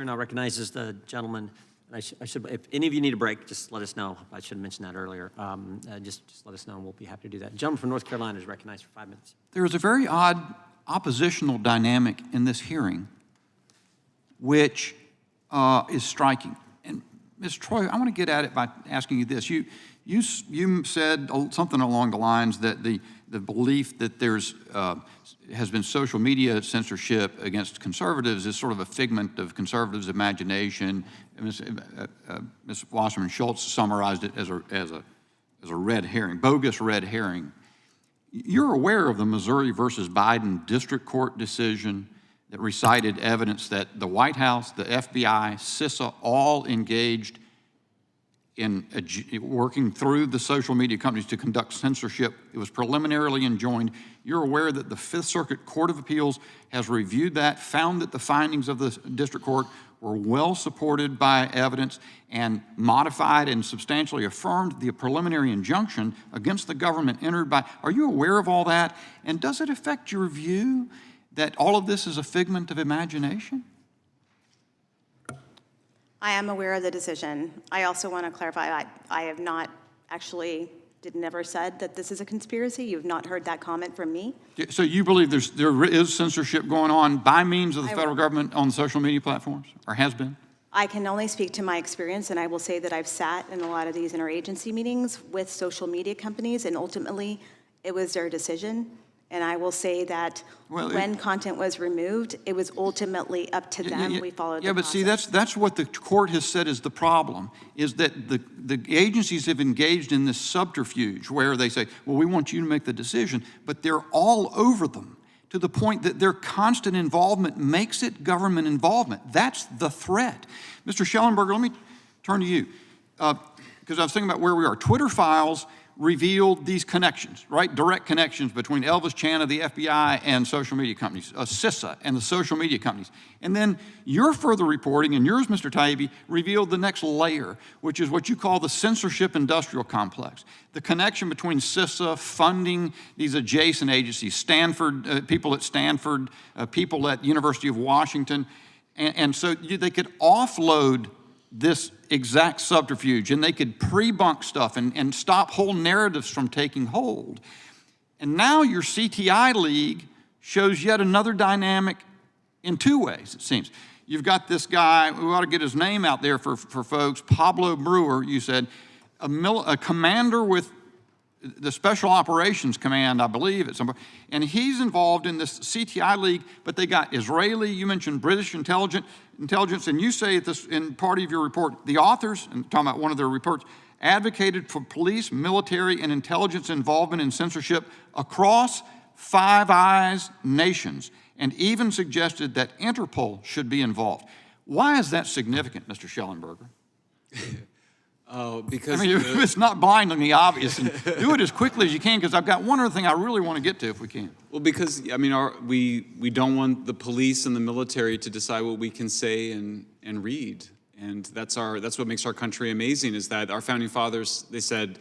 Now recognizes the gentleman. I should, if any of you need a break, just let us know. I should have mentioned that earlier. Just let us know, and we'll be happy to do that. The gentleman from North Carolina is recognized for 5 minutes. There is a very odd oppositional dynamic in this hearing, which is striking. And Ms. Troy, I want to get at it by asking you this. You said something along the lines that the belief that there's has been social media censorship against conservatives is sort of a figment of conservatives' imagination. Ms. Wasserman Schultz summarized it as a red herring, bogus red herring. You're aware of the Missouri versus Biden district court decision that recited evidence that the White House, the FBI, CISA all engaged in working through the social media companies to conduct censorship. It was preliminarily enjoined. You're aware that the Fifth Circuit Court of Appeals has reviewed that, found that the findings of the district court were well supported by evidence, and modified and substantially affirmed the preliminary injunction against the government entered by. Are you aware of all that? And does it affect your view that all of this is a figment of imagination? I am aware of the decision. I also want to clarify, I have not actually, never said that this is a conspiracy. You've not heard that comment from me. So you believe there is censorship going on by means of the federal government on social media platforms, or has been? I can only speak to my experience, and I will say that I've sat in a lot of these interagency meetings with social media companies, and ultimately it was their decision. And I will say that when content was removed, it was ultimately up to them. We followed the process. See, that's what the court has said is the problem, is that the agencies have engaged in this subterfuge where they say, well, we want you to make the decision, but they're all over them to the point that their constant involvement makes it government involvement. That's the threat. Mr. Schellenberger, let me turn to you, because I was thinking about where we are. Twitter files revealed these connections, right? Direct connections between Elvis Chan of the FBI and social media companies, CISA and the social media companies. And then your further reporting, and yours, Mr. Taibbi, revealed the next layer, which is what you call the censorship industrial complex. The connection between CISA funding these adjacent agencies, Stanford, people at Stanford, people at University of Washington. And so they could offload this exact subterfuge, and they could pre-bunk stuff and stop whole narratives from taking hold. And now your CTI League shows yet another dynamic in two ways, it seems. You've got this guy, we ought to get his name out there for folks, Pablo Brewer, you said, a commander with the Special Operations Command, I believe, at some point, and he's involved in this CTI League, but they got Israeli, you mentioned British intelligence, and you say this in part of your report, the authors, and talking about one of their reports, advocated for police, military, and intelligence involvement in censorship across Five Eyes nations, and even suggested that Interpol should be involved. Why is that significant, Mr. Schellenberger? Because I mean, it's not blindingly obvious, and do it as quickly as you can, because I've got one other thing I really want to get to if we can. Well, because, I mean, we don't want the police and the military to decide what we can say and read. And that's what makes our country amazing, is that our founding fathers, they said,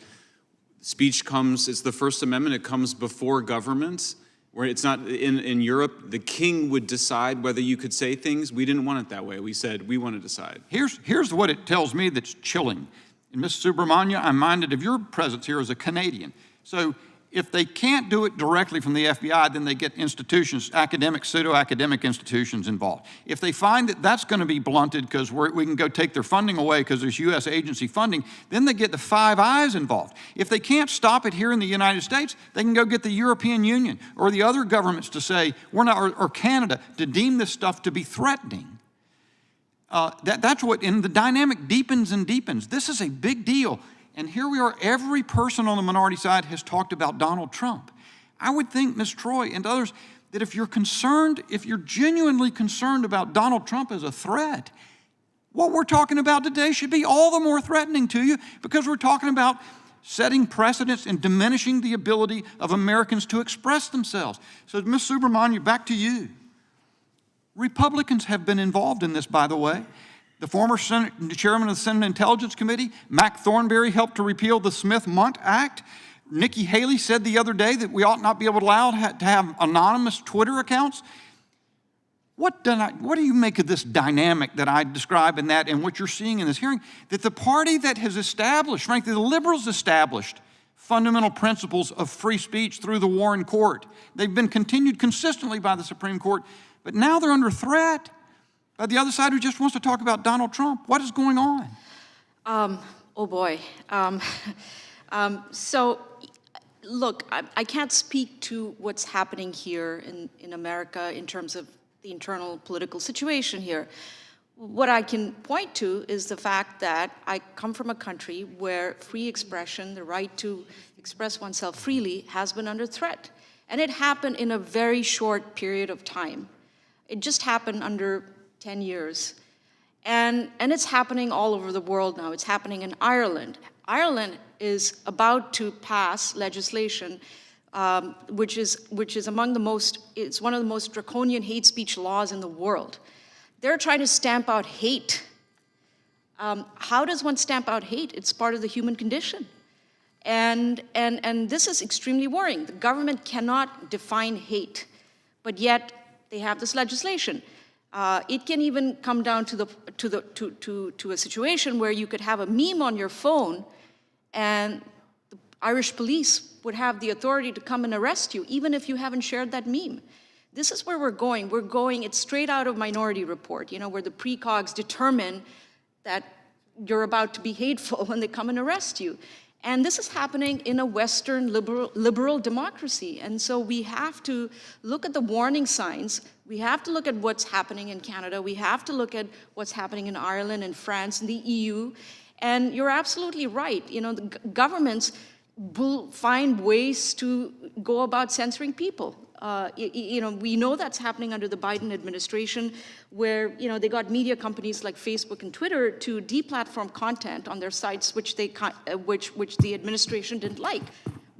speech comes, it's the First Amendment, it comes before government. Where it's not, in Europe, the king would decide whether you could say things. We didn't want it that way. We said, we want to decide. Here's what it tells me that's chilling. And Ms. Subramanya, I'm minded of your presence here as a Canadian. So if they can't do it directly from the FBI, then they get institutions, academic, pseudo-academic institutions involved. If they find that that's going to be blunted because we can go take their funding away because there's U.S. agency funding, then they get the Five Eyes involved. If they can't stop it here in the United States, they can go get the European Union or the other governments to say, we're not, or Canada, to deem this stuff to be threatening. That's what, and the dynamic deepens and deepens. This is a big deal. And here we are, every person on the minority side has talked about Donald Trump. I would think, Ms. Troy and others, that if you're concerned, if you're genuinely concerned about Donald Trump as a threat, what we're talking about today should be all the more threatening to you, because we're talking about setting precedents and diminishing the ability of Americans to express themselves. So, Ms. Subramanya, back to you. Republicans have been involved in this, by the way. The former chairman of the Senate Intelligence Committee, Mac Thornberry, helped to repeal the Smith-Mundt Act. Nikki Haley said the other day that we ought not be able to allow to have anonymous Twitter accounts. What do you make of this dynamic that I describe in that and what you're seeing in this hearing? That the party that has established, frankly, the liberals established fundamental principles of free speech through the Warren Court. They've been continued consistently by the Supreme Court, but now they're under threat by the other side who just wants to talk about Donald Trump. What is going on? Oh boy. So, look, I can't speak to what's happening here in America in terms of the internal political situation here. What I can point to is the fact that I come from a country where free expression, the right to express oneself freely, has been under threat. And it happened in a very short period of time. It just happened under 10 years. And it's happening all over the world now. It's happening in Ireland. Ireland is about to pass legislation which is among the most, it's one of the most draconian hate speech laws in the world. They're trying to stamp out hate. How does one stamp out hate? It's part of the human condition. And this is extremely worrying. The government cannot define hate, but yet they have this legislation. It can even come down to a situation where you could have a meme on your phone and the Irish police would have the authority to come and arrest you, even if you haven't shared that meme. This is where we're going. It's straight out of Minority Report, where the precogs determine that you're about to be hateful when they come and arrest you. And this is happening in a Western liberal democracy. And so we have to look at the warning signs. We have to look at what's happening in Canada. We have to look at what's happening in Ireland and France and the EU. And you're absolutely right. The governments will find ways to go about censoring people. We know that's happening under the Biden administration, where they got media companies like Facebook and Twitter to deplatform content on their sites which the administration didn't like.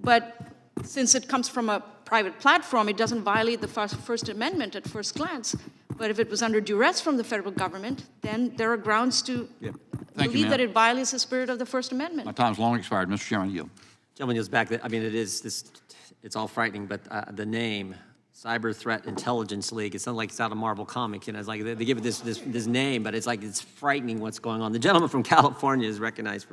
But since it comes from a private platform, it doesn't violate the First Amendment at first glance. But if it was under duress from the federal government, then there are grounds to believe that it violates the spirit of the First Amendment. My time's long expired. Mr. Chairman, yield. Gentleman yields back. I mean, it's all frightening, but the name, Cyber Threat Intelligence League, it sounds like it's out of Marvel Comics. It's like they give it this name, but it's like it's frightening what's going on. The gentleman from California is recognized for